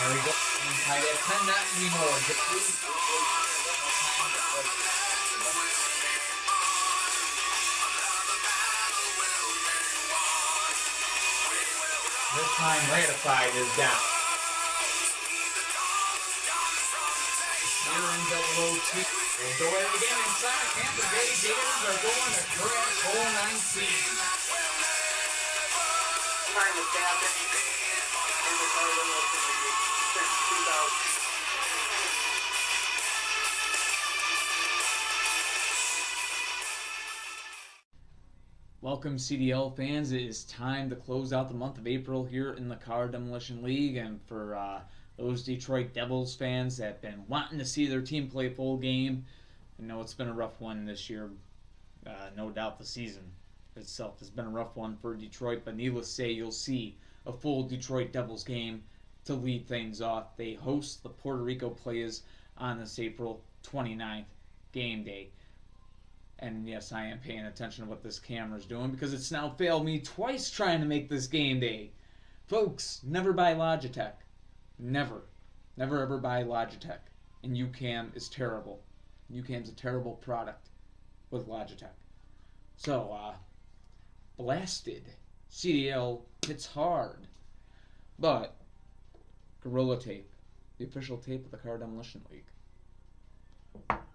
There we go. Tied at 10, not anymore. This time, Ratified is down. Here in double OT. We'll go at it again inside. Tampa Bay Gators are going to crash hole 19. Time is happening in the tournament since 2000. Welcome CDL fans. It is time to close out the month of April here in the Car Demolition League, and for those Detroit Devils fans that have been wanting to see their team play a full game, I know it's been a rough one this year. No doubt the season itself has been a rough one for Detroit, but needless to say, you'll see a full Detroit Devils game to lead things off. They host the Puerto Rico Playas on this April 29th game day. And yes, I am paying attention to what this camera's doing because it's now failed me twice trying to make this game day. Folks, never buy Logitech. Never. Never ever buy Logitech. And UCAM is terrible. UCAM's a terrible product with Logitech. So, blasted. CDL hits hard. But, Gorilla Tape, the official tape of the Car Demolition League.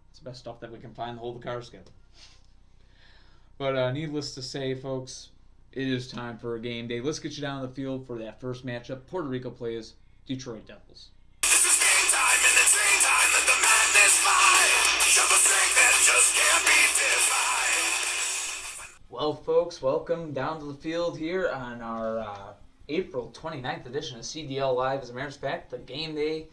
It's the best stuff that we can find to hold the cars together. But needless to say, folks, it is time for a game day. Let's get you down to the field for that first matchup. Puerto Rico Playas, Detroit Devils. This is game time in the dream time that the madness fly. Show the strength that just can't be defined. Well, folks, welcome down to the field here on our April 29th edition of CDL Live. As a matter of fact, the game day,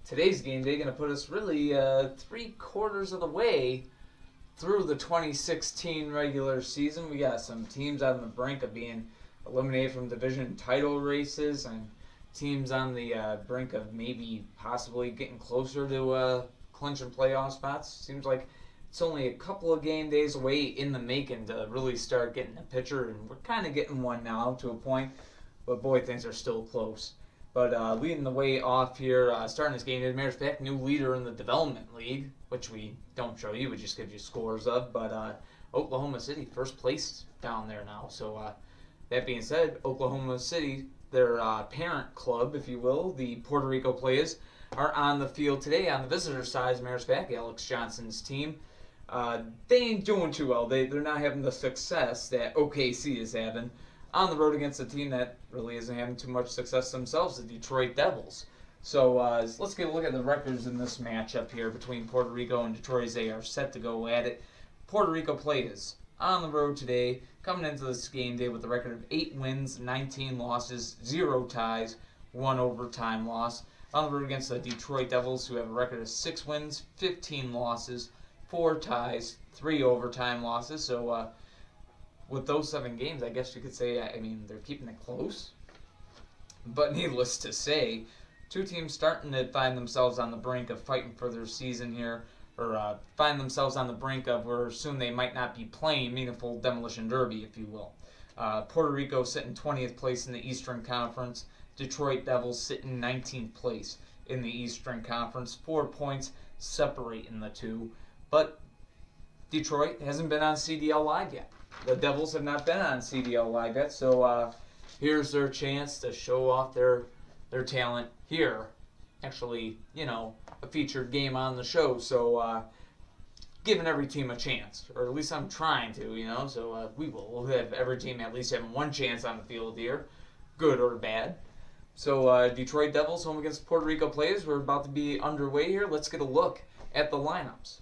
today's game day, going to put us really 3/4 of the way through the 2016 regular season. We got some teams on the brink of being eliminated from division title races, and teams on the brink of maybe possibly getting closer to clinching playoff spots. Seems like it's only a couple of game days away in the making to really start getting a pitcher, and we're kind of getting one now to a point, but boy, things are still close. But leading the way off here, starting this game, as a matter of fact, new leader in the Development League, which we don't show you, we just give you scores of. But Oklahoma City, first place down there now. So that being said, Oklahoma City, their parent club, if you will, the Puerto Rico Playas, are on the field today on the visitor side. As a matter of fact, Alex Johnson's team, they ain't doing too well. They're not having the success that OKC is having on the road against a team that really isn't having too much success themselves, the Detroit Devils. So let's get a look at the records in this matchup here between Puerto Rico and Detroit as they are set to go at it. Puerto Rico Playas on the road today, coming into this game day with a record of 8 wins, 19 losses, 0 ties, 1 overtime loss. On the road against the Detroit Devils, who have a record of 6 wins, 15 losses, 4 ties, 3 overtime losses. So with those 7 games, I guess you could say, I mean, they're keeping it close. But needless to say, two teams starting to find themselves on the brink of fighting for their season here, or find themselves on the brink of where soon they might not be playing meaningful demolition derby, if you will. Puerto Rico sitting 20th place in the Eastern Conference. Detroit Devils sitting 19th place in the Eastern Conference. 4 points separating the two. But Detroit hasn't been on CDL Live yet. The Devils have not been on CDL Live yet, so here's their chance to show off their talent here. Actually, you know, a featured game on the show, so giving every team a chance, or at least I'm trying to, you know, so we'll have every team at least having one chance on the field here, good or bad. So Detroit Devils home against Puerto Rico Playas. We're about to be underway here. Let's get a look at the lineups.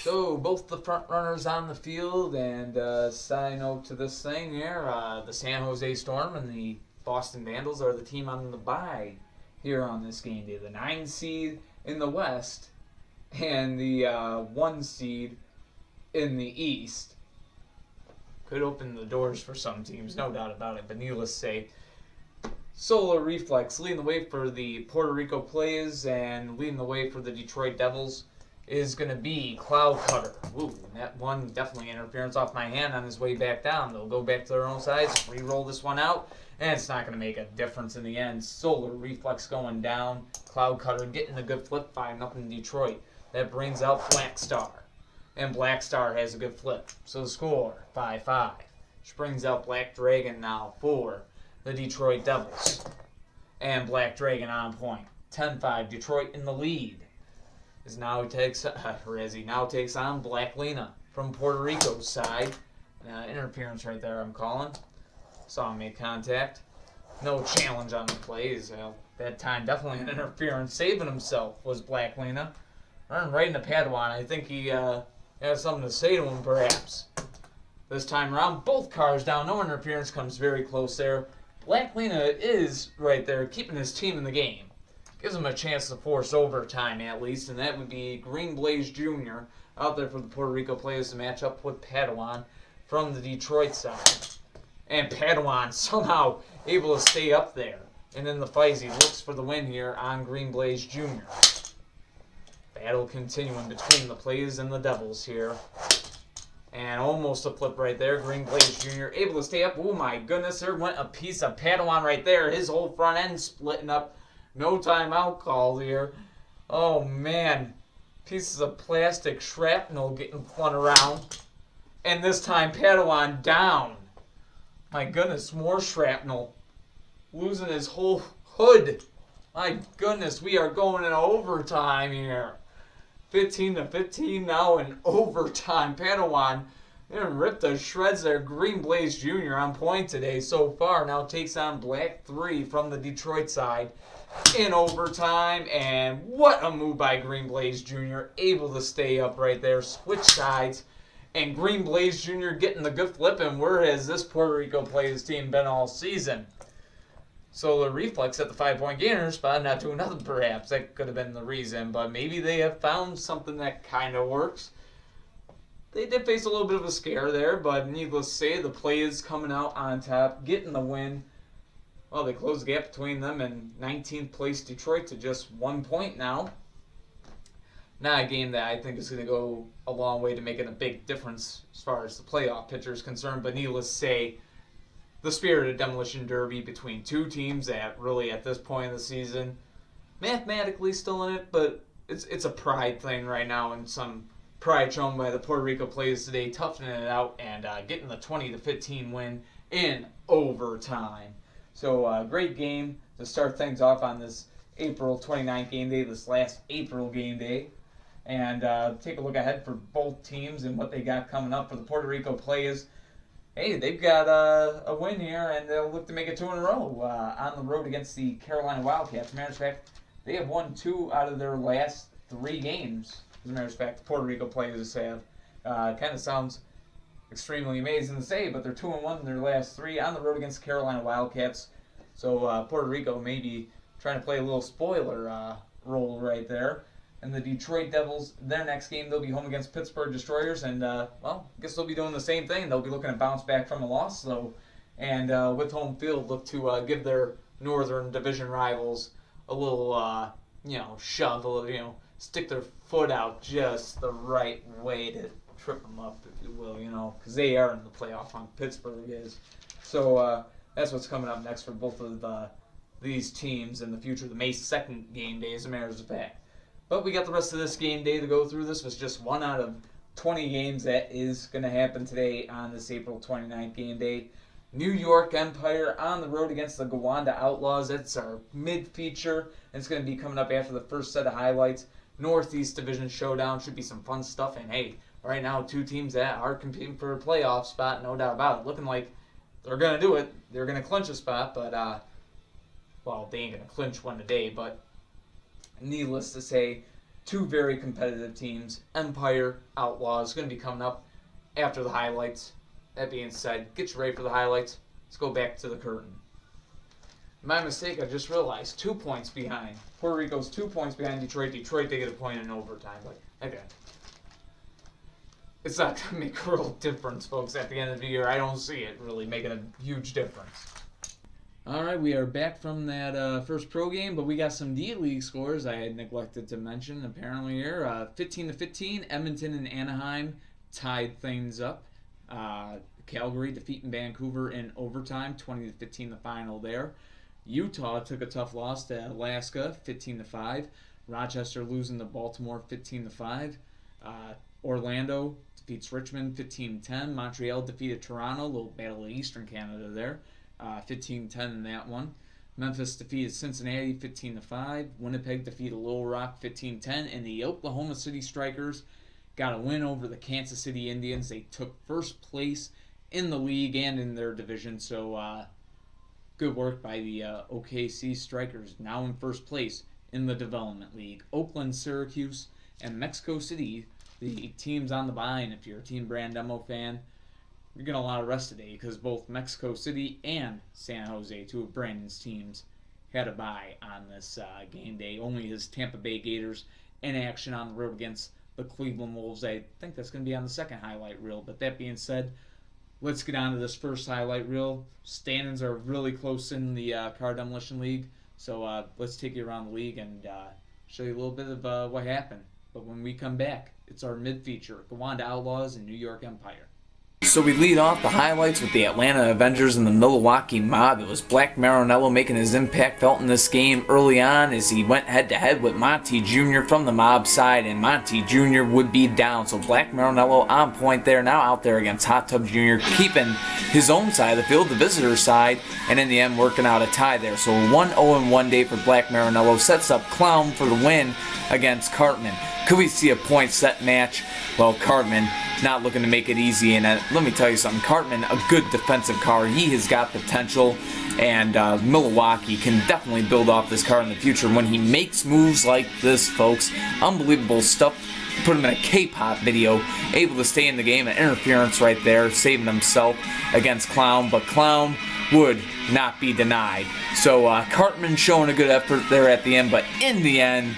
So both the front runners on the field, and side note to this thing here, the San Jose Storm and the Boston Vandals are the team on the bye here on this game day. The 9 seed in the West and the 1 seed in the East. Could open the doors for some teams, no doubt about it, but needless to say, Solar Reflex leading the way for the Puerto Rico Playas and leading the way for the Detroit Devils is going to be Cloud Cutter. Ooh, that one definitely interference off my hand on his way back down. They'll go back to their own sides, re-roll this one out, and it's not going to make a difference in the end. Solar Reflex going down. Cloud Cutter getting a good flip, 5-0 Detroit. That brings out Black Star. And Black Star has a good flip. So the score, 5-5. Which brings out Black Dragon now for the Detroit Devils. And Black Dragon on point. 10-5, Detroit in the lead. As now he takes on Black Lena from Puerto Rico's side. Interference right there, I'm calling. Saw him make contact. No challenge on the plays. That time definitely an interference. Saving himself was Black Lena. Running right into Padawan. I think he has something to say to him, perhaps. This time around, both cars down. No interference, comes very close there. Black Lena is right there, keeping his team in the game. Gives him a chance to force overtime, at least, and that would be Green Blaze Jr. out there for the Puerto Rico Playas to match up with Padawan from the Detroit side. And Padawan somehow able to stay up there. And in the fight, he looks for the win here on Green Blaze Jr. Battle continuing between the Playas and the Devils here. And almost a flip right there. Green Blaze Jr. able to stay up. Oh my goodness, there went a piece of Padawan right there. His whole front end splitting up. No timeout call here. Oh man. Pieces of plastic shrapnel getting flung around. And this time Padawan down. My goodness, more shrapnel. Losing his whole hood. My goodness, we are going in overtime here. 15-15 now in overtime. Padawan ripped to shreds there. Green Blaze Jr. on point today so far. Now takes on Black 3 from the Detroit side in overtime. And what a move by Green Blaze Jr. Able to stay up right there. Switch sides. And Green Blaze Jr. getting the good flip. And where has this Puerto Rico Playas team been all season? Solar Reflex at the 5-point gainer spot, not doing nothing perhaps. That could have been the reason, but maybe they have found something that kind of works. They did face a little bit of a scare there, but needless to say, the Playas coming out on top, getting the win. Well, they closed the gap between them and 19th place Detroit to just 1 point now. Not a game that I think is going to go a long way to making a big difference as far as the playoff picture is concerned, but needless to say, the spirited demolition derby between two teams that really at this point of the season, mathematically still in it, but it's a pride thing right now, and some pride shown by the Puerto Rico Playas today, toughening it out and getting the 20-15 win in overtime. So great game to start things off on this April 29th game day, this last April game day. And take a look ahead for both teams and what they got coming up for the Puerto Rico Playas. Hey, they've got a win here, and they'll look to make it 2 in a row on the road against the Carolina Wildcats. As a matter of fact, they have won 2 out of their last 3 games. As a matter of fact, the Puerto Rico Players have. Kind of sounds extremely amazing to say, but they're 2-1 in their last 3 on the road against Carolina Wildcats. So Puerto Rico may be trying to play a little spoiler role right there. And the Detroit Devils, their next game, they'll be home against Pittsburgh Destroyers. And, well, I guess they'll be doing the same thing. They'll be looking to bounce back from a loss, though. And with home field, look to give their Northern Division rivals a little, shove, a little, stick their foot out just the right way to trip them up, if you will, because they are in the playoff hunt. Pittsburgh is. So that's what's coming up next for both of these teams in the future. The May 2nd game day, as a matter of fact. But we got the rest of this game day to go through. This was just 1 out of 20 games that is going to happen today on this April 29th game day. New York Empire on the road against the Gowanda Outlaws. That's our mid-feature. It's going to be coming up after the first set of highlights. Northeast Division Showdown. Should be some fun stuff. And hey, right now 2 teams that are competing for a playoff spot, no doubt about it. Looking like they're going to do it. They're going to clinch a spot, but, well, they ain't going to clinch one today, but needless to say, 2 very competitive teams. Empire, Outlaws, going to be coming up after the highlights. That being said, get you ready for the highlights. Let's go back to the curtain. My mistake, I just realized 2 points behind. Puerto Rico's 2 points behind Detroit. Detroit, they get a point in overtime. But, okay. It's not going to make a real difference, folks, at the end of the year. I don't see it really making a huge difference. All right, we are back from that first pro game, but we got some D-League scores I had neglected to mention, apparently here. 15-15, Edmonton and Anaheim tied things up. Calgary defeating Vancouver in overtime, 20-15 the final there. Utah took a tough loss to Alaska, 15-5. Rochester losing to Baltimore, 15-5. Orlando defeats Richmond, 15-10. Montreal defeated Toronto, a little battle of Eastern Canada there, 15-10 in that one. Memphis defeated Cincinnati, 15-5. Winnipeg defeated Little Rock, 15-10. And the Oklahoma City Strikers got a win over the Kansas City Indians. They took first place in the league and in their division, so good work by the OKC Strikers, now in first place in the Development League. Oakland, Syracuse, and Mexico City, the teams on the bye, and if you're a Team Brandemo fan, you're getting a lot of rest today because both Mexico City and San Jose, two of Brandon's teams, had a bye on this game day. Only his Tampa Bay Gators in action on the road against the Cleveland Wolves. I think that's going to be on the second highlight reel, but that being said, let's get on to this first highlight reel. Standings are really close in the Car Demolition League, so let's take you around the league and show you a little bit of what happened. But when we come back, it's our mid-feature, Gowanda Outlaws and New York Empire. So we lead off the highlights with the Atlanta Avengers and the Milwaukee Mob. It was Black Marinello making his impact felt in this game early on as he went head-to-head with Monty Jr. from the Mob side, and Monty Jr. would be down. So Black Marinello on point there, now out there against Hot Tub Jr., keeping his own side of the field, the visitor side, and in the end working out a tie there. So 1-0-1 day for Black Marinello sets up Clown for the win against Cartman. Could we see a point set match? Well, Cartman not looking to make it easy, and let me tell you something, Cartman, a good defensive car. He has got potential, and Milwaukee can definitely build off this car in the future when he makes moves like this, folks. Unbelievable stuff. Put him in a K-pop video, able to stay in the game, an interference right there, saving himself against Clown, but Clown would not be denied. So Cartman showing a good effort there at the end, but in the end,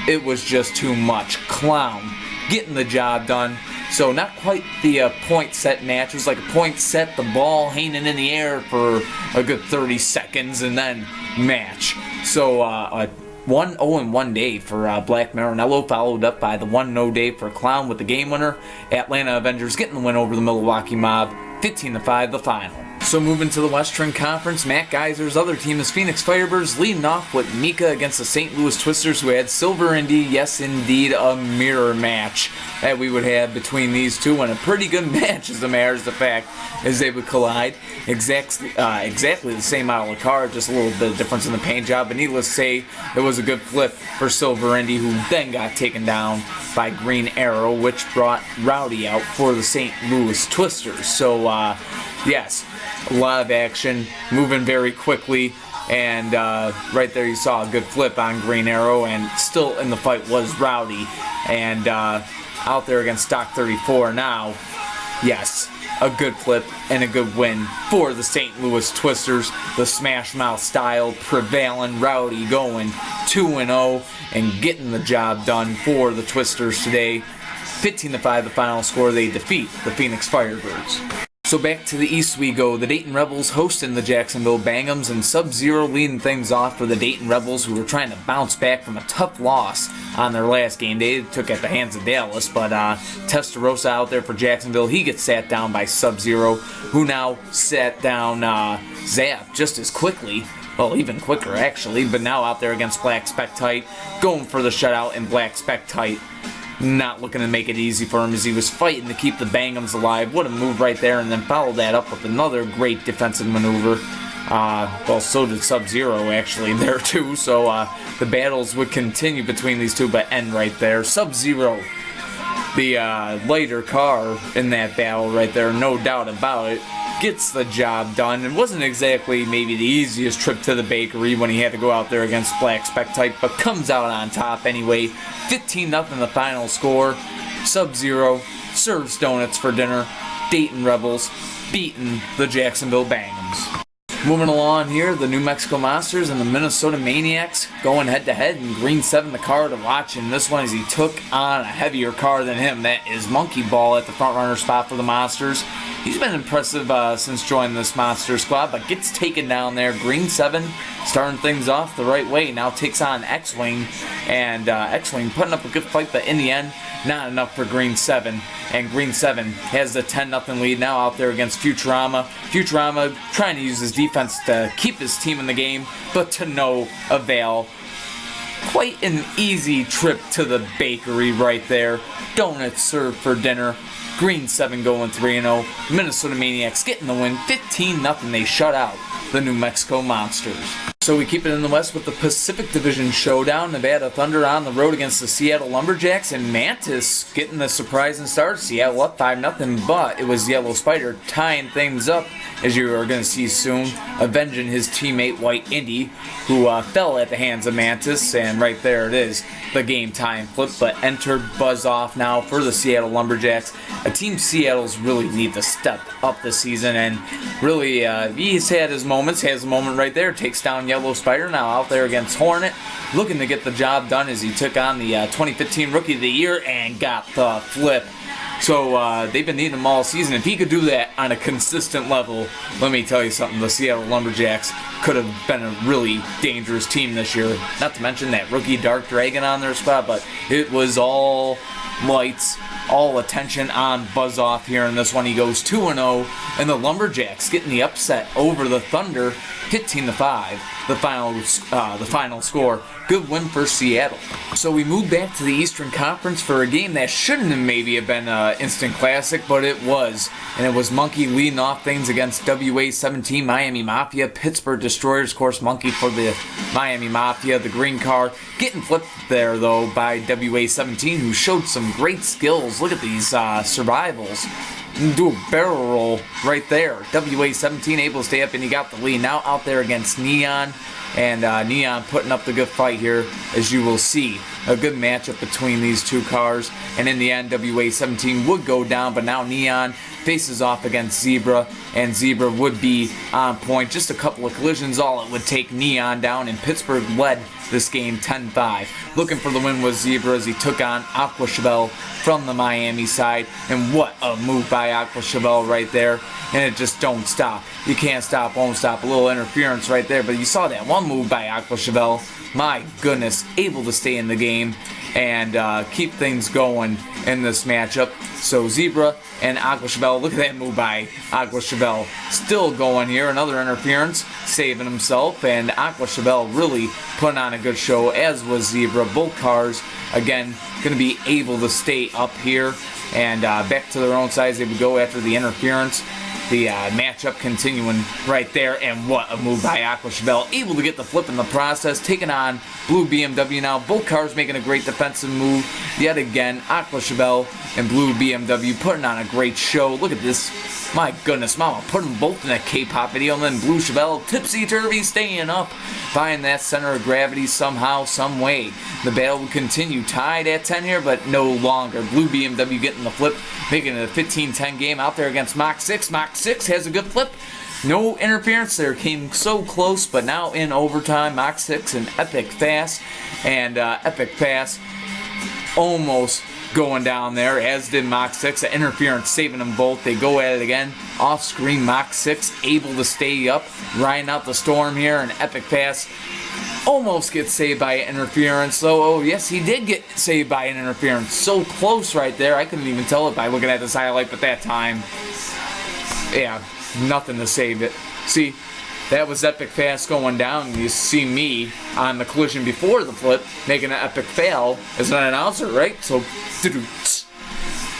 it was just too much. Clown getting the job done. So not quite the point set match. It was like a point set, the ball hanging in the air for a good 30 seconds, and then match. So a 1-0-1 day for Black Marinello, followed up by the 1-0 day for Clown with the game winner. Atlanta Avengers getting the win over the Milwaukee Mob, 15-5 the final. So moving to the Western Conference, Matt Geiser's other team is Phoenix Firebirds, leading off with Mika against the St. Louis Twisters, who had Silver Indy. Yes, indeed, a mirror match that we would have between these two, and a pretty good match, as a matter of fact, as they would collide. Exactly the same model of car, just a little bit of difference in the paint job, but needless to say, it was a good flip for Silver Indy, who then got taken down by Green Arrow, which brought Rowdy out for the St. Louis Twisters. So, yes, a lot of action, moving very quickly, and right there you saw a good flip on Green Arrow, and still in the fight was Rowdy, and out there against Stock 34 now. Yes, a good flip and a good win for the St. Louis Twisters. The Smash Mouth style prevailing, Rowdy going 2-0 and getting the job done for the Twisters today. 15-5 the final score. They defeat the Phoenix Firebirds. So back to the East we go. The Dayton Rebels hosting the Jacksonville Bangums, and Sub-Zero leading things off for the Dayton Rebels, who were trying to bounce back from a tough loss on their last game. They took at the hands of Dallas, but Testarossa out there for Jacksonville. He gets sat down by Sub-Zero, who now sat down Zap just as quickly. Well, even quicker, actually, but now out there against Black Spectyte, going for the shutout, and Black Spectyte not looking to make it easy for him as he was fighting to keep the Bangums alive. What a move right there, and then followed that up with another great defensive maneuver. Well, so did Sub-Zero, actually, there too, so the battles would continue between these two, but end right there. Sub-Zero, the lighter car in that battle right there, no doubt about it, gets the job done. It wasn't exactly maybe the easiest trip to the bakery when he had to go out there against Black Spectyte, but comes out on top anyway. 15-0 the final score. Sub-Zero serves donuts for dinner. Dayton Rebels beating the Jacksonville Bangums. Moving along here, the New Mexico Monsters and the Minnesota Maniacs going head-to-head, and Green 7 the car to watch in this one as he took on a heavier car than him. That is Monkey Ball at the front runner spot for the Monsters. He's been impressive since joining this Monster squad, but gets taken down there. Green 7 starting things off the right way, now takes on X-Wing, and X-Wing putting up a good fight, but in the end, not enough for Green 7, and Green 7 has the 10-0 lead now out there against Futurama. Futurama trying to use his defense to keep his team in the game, but to no avail. Quite an easy trip to the bakery right there. Donuts served for dinner. Green 7 going 3-0. Minnesota Maniacs getting the win. 15-0. They shut out the New Mexico Monsters. So we keep it in the West with the Pacific Division showdown. Nevada Thunder on the road against the Seattle Lumberjacks, and Mantis getting the surprising start. Seattle up 5-0, but it was Yellow Spider tying things up, as you are going to see soon, avenging his teammate White Indy, who fell at the hands of Mantis, and right there it is, the game time flip, but entered buzz off now for the Seattle Lumberjacks. A team Seattle's really need to step up this season, and really he's had his moments, has a moment right there, takes down Yellow Spider, now out there against Hornet, looking to get the job done as he took on the 2015 Rookie of the Year and got the flip. So they've been needing him all season. If he could do that on a consistent level, let me tell you something, the Seattle Lumberjacks could have been a really dangerous team this year. Not to mention that rookie Dark Dragon on their spot, but it was all lights, all attention on Buzz Off here in this one. He goes 2-0, and the Lumberjacks getting the upset over the Thunder, 15-5. The final score. Good win for Seattle. So we move back to the Eastern Conference for a game that shouldn't have maybe have been an instant classic, but it was. And it was Monkey leading off things against WA-17 Miami Mafia. Pittsburgh Destroyers, of course, Monkey for the Miami Mafia. The green car getting flipped there, though, by WA-17, who showed some great skills. Look at these survivals. Do a barrel roll right there. WA-17 able to stay up, and he got the lead. Now out there against Neon, and Neon putting up the good fight here, as you will see. A good matchup between these two cars, and in the end, WA-17 would go down, but now Neon faces off against Zebra, and Zebra would be on point. Just a couple of collisions, all it would take Neon down, and Pittsburgh led this game 10-5. Looking for the win was Zebra as he took on Aqua Chevelle from the Miami side, and what a move by Aqua Chevelle right there, and it just don't stop. You can't stop, won't stop. A little interference right there, but you saw that one move by Aqua Chevelle. My goodness, able to stay in the game and keep things going in this matchup. So Zebra and Aqua Chevelle, look at that move by Aqua Chevelle. Still going here, another interference, saving himself, and Aqua Chevelle really putting on a good show, as was Zebra. Both cars, again, going to be able to stay up here, and back to their own sides they would go after the interference. The matchup continuing right there, and what a move by Aqua Chevelle. Able to get the flip in the process, taking on Blue BMW now. Both cars making a great defensive move. Yet again, Aqua Chevelle and Blue BMW putting on a great show. Look at this. My goodness, mama, put them both in a K-pop video, and then Blue Chevelle tipsy-turvy staying up. Find that center of gravity somehow, some way. The battle will continue. Tied at 10 here, but no longer. Blue BMW getting the flip, making it a 15-10 game out there against Mach 6. Mach 6 has a good flip. No interference there. Came so close, but now in overtime, Mach 6 and Epic Fast. And Epic Fast almost going down there, as did Mach 6. The interference saving them both. They go at it again. Off screen, Mach 6 able to stay up, riding out the storm here, and Epic Pass almost gets saved by interference. So, oh yes, he did get saved by an interference. So close right there. I couldn't even tell it by looking at this highlight, but that time, yeah, nothing to save it. See, that was Epic Fast going down. You see me on the collision before the flip making an epic fail as an announcer, right? So,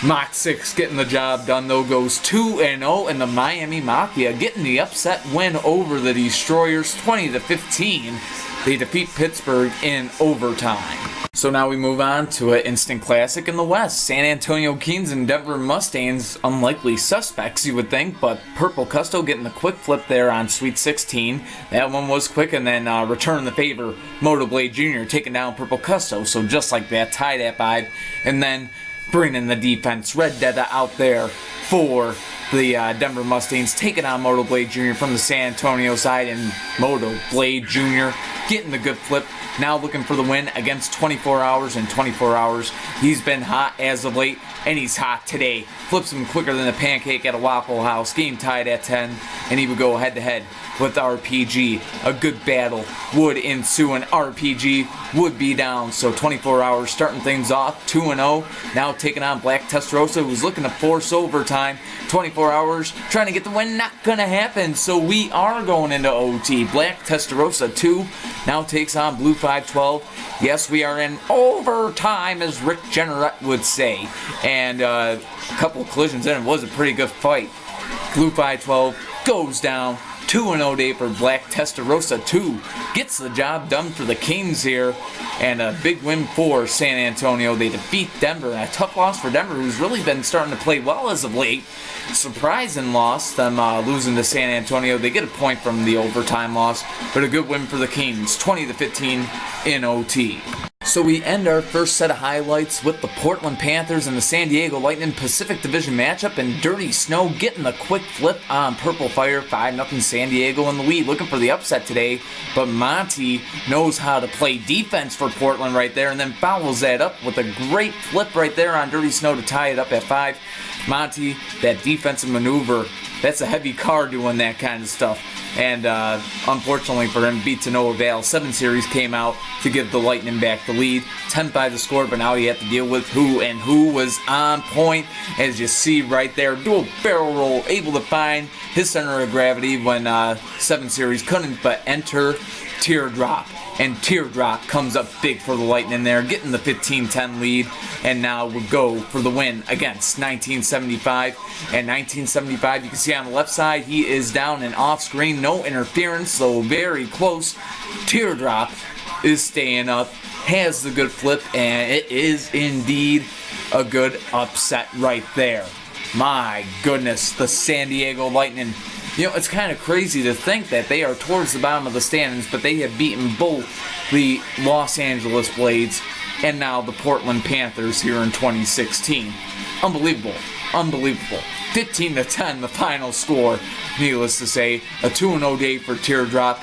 Mach 6 getting the job done, though, goes 2-0, and the Miami Mafia getting the upset win over the Destroyers, 20-15. They defeat Pittsburgh in overtime. So now we move on to an instant classic in the West. San Antonio Kings and Denver Mustangs, unlikely suspects, you would think, but Purple Custo getting the quick flip there on Sweet 16. That one was quick, and then return the favor, Motoblade Jr. taking down Purple Custo. So just like that, tied at 5, and then bringing the defense. Red Deda out there for the Denver Mustangs taking on Moto Blade Jr. from the San Antonio side, and Moto Blade Jr. getting the good flip. Now looking for the win against 24 Hours, and 24 Hours, he's been hot as of late, and he's hot today. Flips him quicker than a pancake at a Waffle House. Game tied at 10, and he would go head-to-head with RPG. A good battle would ensue, and RPG would be down. So 24 Hours starting things off 2-0. Now taking on Black Testarossa, who's looking to force overtime. 24 Hours trying to get the win, not gonna happen. So we are going into OT. Black Testarossa 2 now takes on Blue 512. Yes, we are in overtime, as Rick Jenneret would say. And a couple of collisions in, it was a pretty good fight. Blue 512 goes down. 2-0 day for Black Testarossa 2. Gets the job done for the Kings here. And a big win for San Antonio. They defeat Denver. And a tough loss for Denver, who's really been starting to play well as of late. Surprising loss, them losing to San Antonio. They get a point from the overtime loss. But a good win for the Kings. 20-15 in OT. So we end our first set of highlights with the Portland Panthers and the San Diego Lightning Pacific Division matchup, and Dirty Snow getting the quick flip on Purple Fire. 5-0 San Diego in the lead, looking for the upset today, but Monty knows how to play defense for Portland right there, and then follows that up with a great flip right there on Dirty Snow to tie it up at 5. Monty, that defensive maneuver, that's a heavy car doing that kind of stuff. And unfortunately for him, beat to no avail. 7 series came out to give the Lightning back the lead. 10-5 the score, but now you have to deal with who was on point. As you see right there, dual barrel roll, able to find his center of gravity when 7 series couldn't, but enter Teardrop. And Teardrop comes up big for the Lightning there, getting the 15-10 lead, and now will go for the win against 1975. And 1975, you can see on the left side, he is down and off screen, no interference, so very close. Teardrop is staying up, has the good flip, and it is indeed a good upset right there. My goodness, the San Diego Lightning. You know, it's kind of crazy to think that they are towards the bottom of the standings, but they have beaten both the Los Angeles Blades and now the Portland Panthers here in 2016. Unbelievable. Unbelievable. 15-10 the final score. Needless to say, a 2-0 day for Teardrop.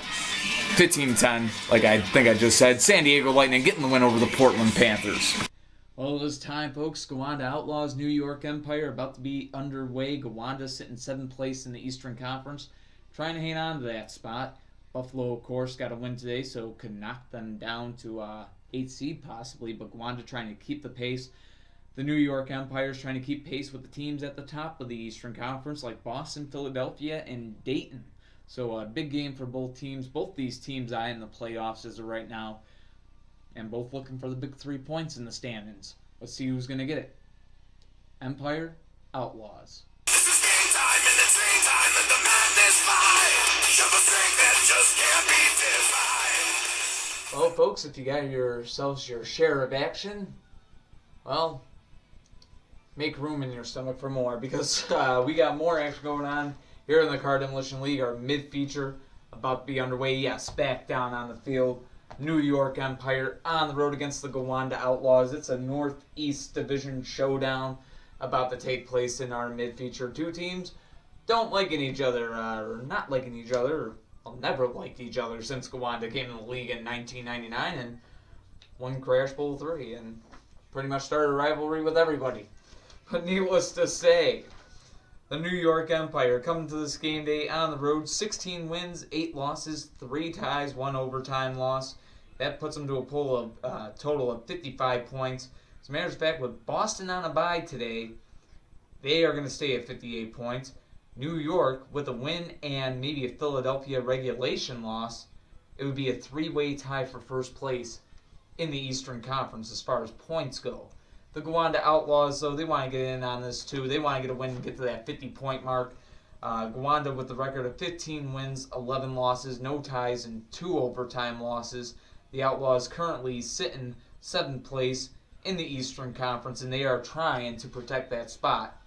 15-10, like I think I just said. San Diego Lightning getting the win over the Portland Panthers. Well, it is time, folks. Gowanda Outlaws, New York Empire about to be underway. Gowanda sitting 7th place in the Eastern Conference, trying to hang on to that spot. Buffalo, of course, got a win today, so could knock them down to 8th seed possibly, but Gowanda trying to keep the pace. The New York Empire is trying to keep pace with the teams at the top of the Eastern Conference, like Boston, Philadelphia, and Dayton. So a big game for both teams. Both these teams are in the playoffs as of right now, and both looking for the big 3 points in the standings. Let's see who's going to get it. Empire, Outlaws. This is game time, and it's game time, and the madness fly. Show the strength that just can't be defined. Well, folks, if you got yourselves your share of action, well, make room in your stomach for more, because we got more action going on here in the Car Demolition League. Our mid-feature about to be underway. Yes, back down on the field. New York Empire on the road against the Gowanda Outlaws. It's a Northeast Division showdown about to take place in our mid-feature. Two teams don't liking each other, or not liking each other, or never liked each other since Gowanda came in the league in 1999 and won Crash Bowl 3 and pretty much started a rivalry with everybody. But needless to say, the New York Empire coming to this game day on the road. 16 wins, 8 losses, 3 ties, 1 overtime loss. That puts them to a total of 55 points. As a matter of fact, with Boston on a bye today, they are going to stay at 58 points. New York, with a win and maybe a Philadelphia regulation loss, it would be a 3-way tie for first place in the Eastern Conference as far as points go. The Gowanda Outlaws, though, they want to get in on this too. They want to get a win and get to that 50-point mark. Gowanda with the record of 15 wins, 11 losses, no ties, and 2 overtime losses. The Outlaws currently sitting 7th place in the Eastern Conference, and they are trying to protect that spot.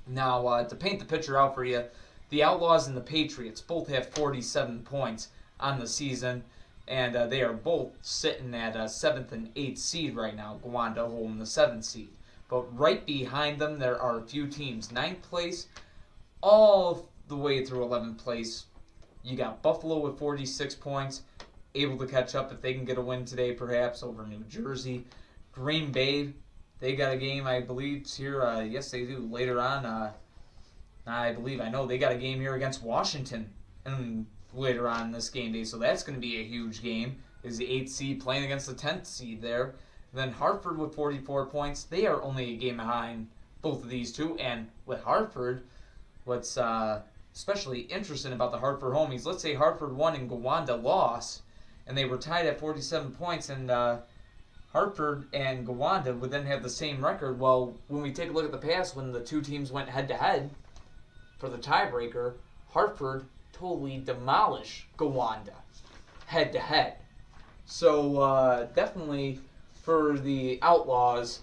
Now, to paint the picture out for you, the Outlaws and the Patriots both have 47 points on the season, and they are both sitting at 7th and 8th seed right now. Gowanda holding the 7th seed. But right behind them, there are a few teams. 9th place all the way through 11th place. You got Buffalo with 46 points, able to catch up if they can get a win today, perhaps, over New Jersey. Green Bay, they got a game, I believe, here. Yes, they do. Later on, I know they got a game here against Washington and later on in this game day. So that's going to be a huge game. Is the 8th seed playing against the 10th seed there. Then Hartford with 44 points. They are only a game behind both of these two. And with Hartford, what's especially interesting about the Hartford homies, let's say Hartford won and Gowanda lost, and they were tied at 47 points, and Hartford and Gowanda would then have the same record. Well, when we take a look at the past, when the two teams went head-to-head for the tiebreaker, Hartford totally demolished Gowanda head-to-head. So definitely for the Outlaws,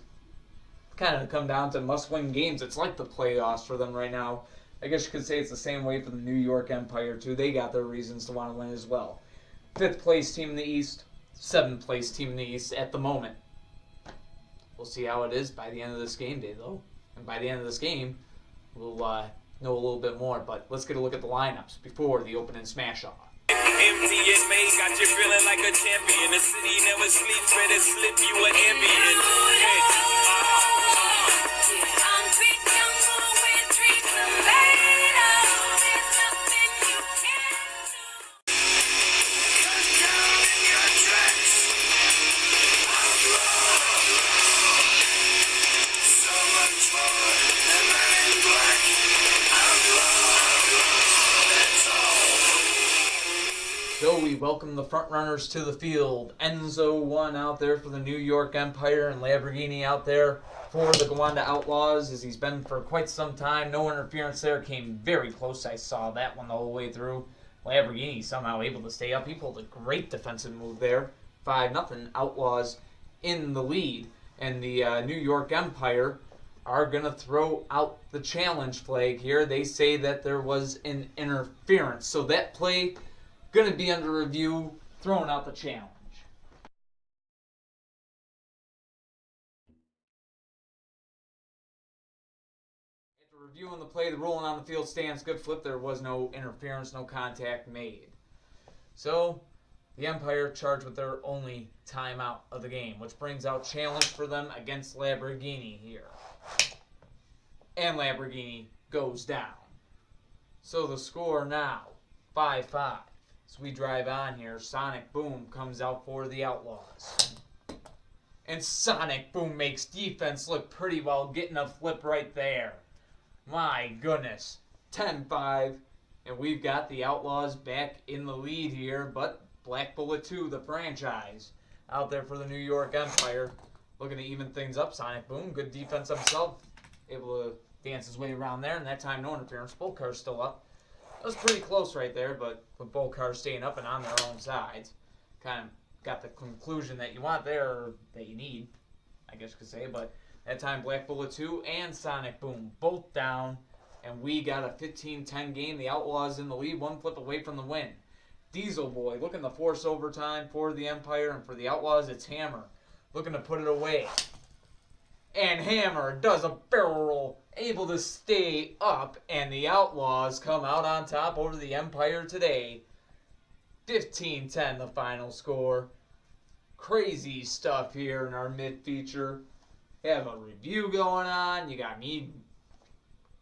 kind of come down to must-win games. It's like the playoffs for them right now. I guess you could say it's the same way for the New York Empire, too. They got their reasons to want to win as well. 5th place team in the East, 7th place team in the East at the moment. We'll see how it is by the end of this game day, though. And by the end of this game, we'll know a little bit more. But let's get a look at the lineups before the opening smash-off. Empty and made, got you feeling like a champion. The city never sleeps, better slip you an ambient. So we welcome the front runners to the field. Enzo one out there for the New York Empire, and Lamborghini out there for the Gowanda Outlaws, as he's been for quite some time. No interference there. Came very close. I saw that one the whole way through. Lamborghini somehow able to stay up. He pulled a great defensive move there. 5-0. Outlaws in the lead. And the New York Empire are going to throw out the challenge flag here. They say that there was an interference. So that play going to be under review, throwing out the challenge. After reviewing the play, the ruling on the field stands. Good flip. There was no interference, no contact made. So the Empire charged with their only timeout of the game, which brings out challenge for them against Lamborghini here. And Lamborghini goes down. So the score now, 5-5. So we drive on here. Sonic Boom comes out for the Outlaws. And Sonic Boom makes defense look pretty well, getting a flip right there. My goodness. 10-5. And we've got the Outlaws back in the lead here. But Black Bullet 2, the franchise, out there for the New York Empire. Looking to even things up. Sonic Boom, good defense himself. Able to dance his way around there. And that time, no interference. Both cars still up. That was pretty close right there, but with both cars staying up and on their own sides, kind of got the conclusion that you want there, or that you need, I guess you could say. But that time, Black Bullet 2 and Sonic Boom both down, and we got a 15-10 game. The Outlaws in the lead, one flip away from the win. Diesel Boy looking to force overtime for the Empire, and for the Outlaws, it's Hammer looking to put it away. And Hammer does a barrel roll, able to stay up, and the Outlaws come out on top over the Empire today. 15-10 the final score. Crazy stuff here in our mid-feature. Have a review going on. You got me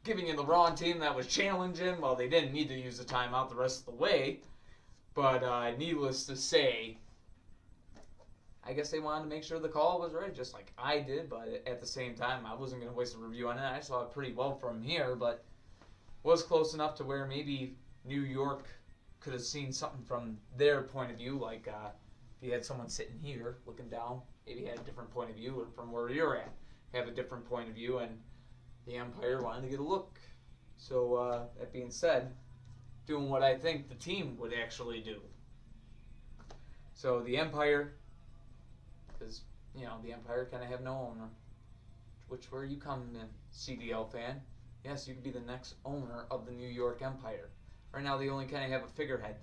giving you the wrong team that was challenging. Well, they didn't need to use the timeout the rest of the way. But needless to say, I guess they wanted to make sure the call was right, just like I did. But at the same time, I wasn't going to waste a review on it. I saw it pretty well from here, but was close enough to where maybe New York could have seen something from their point of view. Like if you had someone sitting here looking down, maybe had a different point of view, and from where you're at, have a different point of view, and the Empire wanted to get a look. So that being said, doing what I think the team would actually do. So the Empire, because, you know, the Empire kind of have no owner. Which, where you come in, CDL fan. Yes, you could be the next owner of the New York Empire. Right now, they only kind of have a figurehead.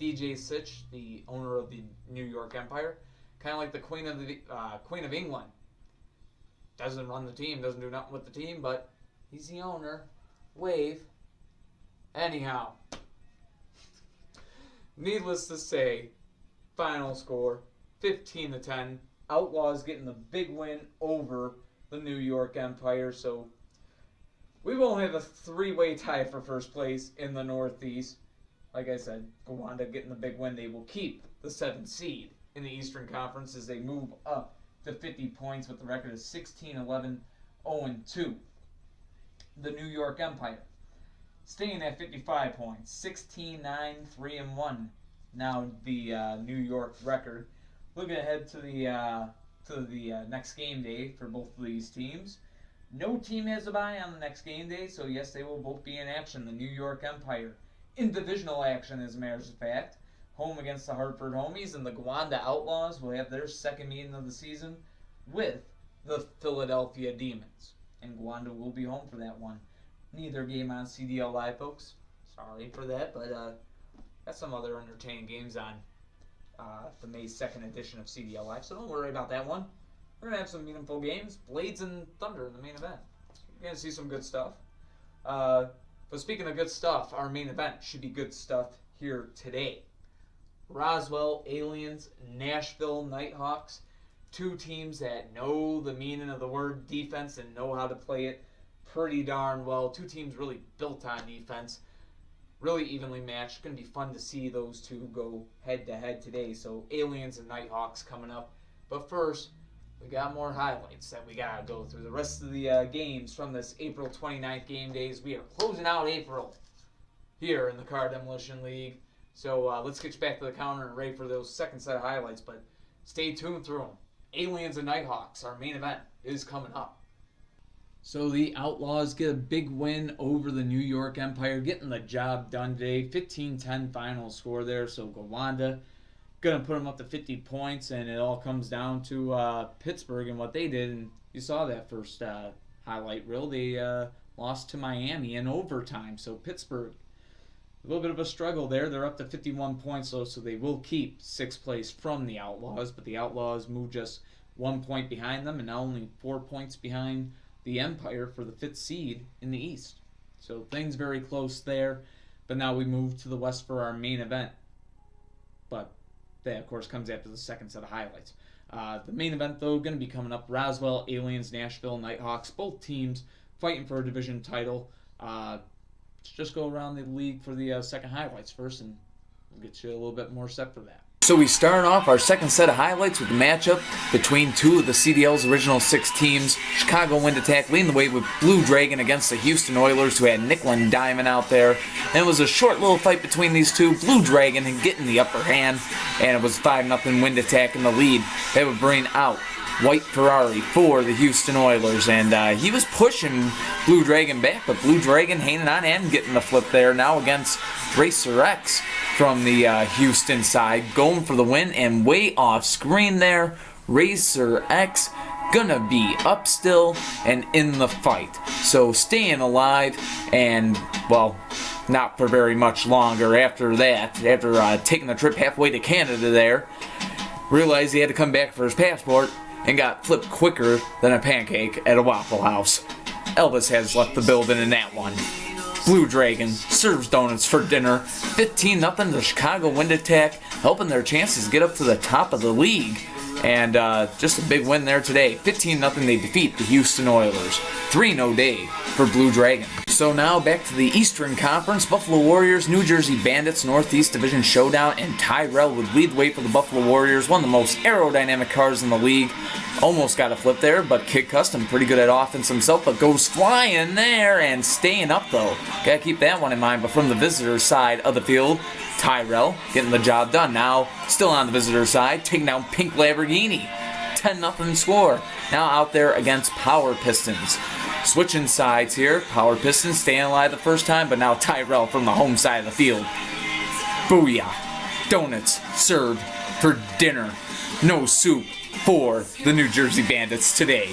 DJ Sitch, the owner of the New York Empire, kind of like the Queen of England. Doesn't run the team, doesn't do nothing with the team, but he's the owner. Wave. Anyhow, needless to say, final score 15-10. Outlaws getting the big win over the New York Empire. So we won't have a three-way tie for first place in the Northeast. Like I said, Gowanda getting the big win. They will keep the 7th seed in the Eastern Conference as they move up to 50 points with the record of 16-11, 0-2. The New York Empire staying at 55 points, 16-9, 3-1. Now the New York record. Looking ahead to the next game day for both of these teams. No team has a bye on the next game day, so yes, they will both be in action. The New York Empire in divisional action, as a matter of fact, home against the Hartford Homies, and the Gowanda Outlaws will have their second meeting of the season with the Philadelphia Demons. And Gowanda will be home for that one. Neither game on CDL Live, folks. Sorry for that, but got some other entertaining games on the May 2nd edition of CDL Live, so don't worry about that one. We're going to have some meaningful games. Blades and Thunder in the main event. You're going to see some good stuff. But speaking of good stuff, our main event should be good stuff here today. Roswell Aliens, Nashville Nighthawks. Two teams that know the meaning of the word defense and know how to play it pretty darn well. Two teams really built on defense. Really evenly matched. Going to be fun to see those two go head-to-head today. So Aliens and Nighthawks coming up. But first, we got more highlights that we got to go through. The rest of the games from this April 29th game days. We are closing out April here in the Car Demolition League. So let's get you back to the counter and ready for those second set of highlights. But stay tuned through them. Aliens and Nighthawks, our main event, is coming up. So the Outlaws get a big win over the New York Empire, getting the job done today. 15-10 final score there. So Gowanda going to put them up to 50 points, and it all comes down to Pittsburgh and what they did. And you saw that first highlight reel. They lost to Miami in overtime. So Pittsburgh, a little bit of a struggle there. They're up to 51 points, though, so they will keep 6th place from the Outlaws. But the Outlaws move just 1 point behind them, and now only 4 points behind the Empire for the 5th seed in the East. So things very close there. But now we move to the West for our main event. But that, of course, comes after the second set of highlights. The main event, though, going to be coming up. Roswell Aliens, Nashville Nighthawks. Both teams fighting for a division title. Let's just go around the league for the second highlights first, and we'll get you a little bit more set for that. So we start off our second set of highlights with the matchup between two of the CDL's original 6 teams. Chicago Wind Attack leading the way with Blue Dragon against the Houston Oilers, who had Nickel and Diamond out there. And it was a short little fight between these two. Blue Dragon getting the upper hand, and it was 5-0 Wind Attack in the lead. They would bring out White Ferrari for the Houston Oilers, and he was pushing Blue Dragon back, but Blue Dragon hanging on and getting the flip there now against Racer X from the Houston side, going for the win, and way off screen there, Racer X gonna be up still and in the fight. So staying alive, and, well, not for very much longer after that, after taking the trip halfway to Canada there, realized he had to come back for his passport, and got flipped quicker than a pancake at a Waffle House. Elvis has left the building in that one. Blue Dragon serves donuts for dinner. 15-0 the Chicago Wind Attack, helping their chances get up to the top of the league. And just a big win there today. 15-0 they defeat the Houston Oilers. 3-0 day for Blue Dragon. So now back to the Eastern Conference. Buffalo Warriors, New Jersey Bandits, Northeast Division Showdown, and Tyrell would lead the way for the Buffalo Warriors. One of the most aerodynamic cars in the league. Almost got a flip there, but Kid Custom pretty good at offense himself, but goes flying there and staying up though. Gotta keep that one in mind. But from the visitor side of the field, Tyrell getting the job done. Now still on the visitor side, taking down Pink Lamborghini. 10-0 score. Now out there against Power Pistons. Switching sides here. Power Pistons staying alive the first time, but now Tyrell from the home side of the field. Booyah. Donuts served for dinner. No soup for the New Jersey Bandits today.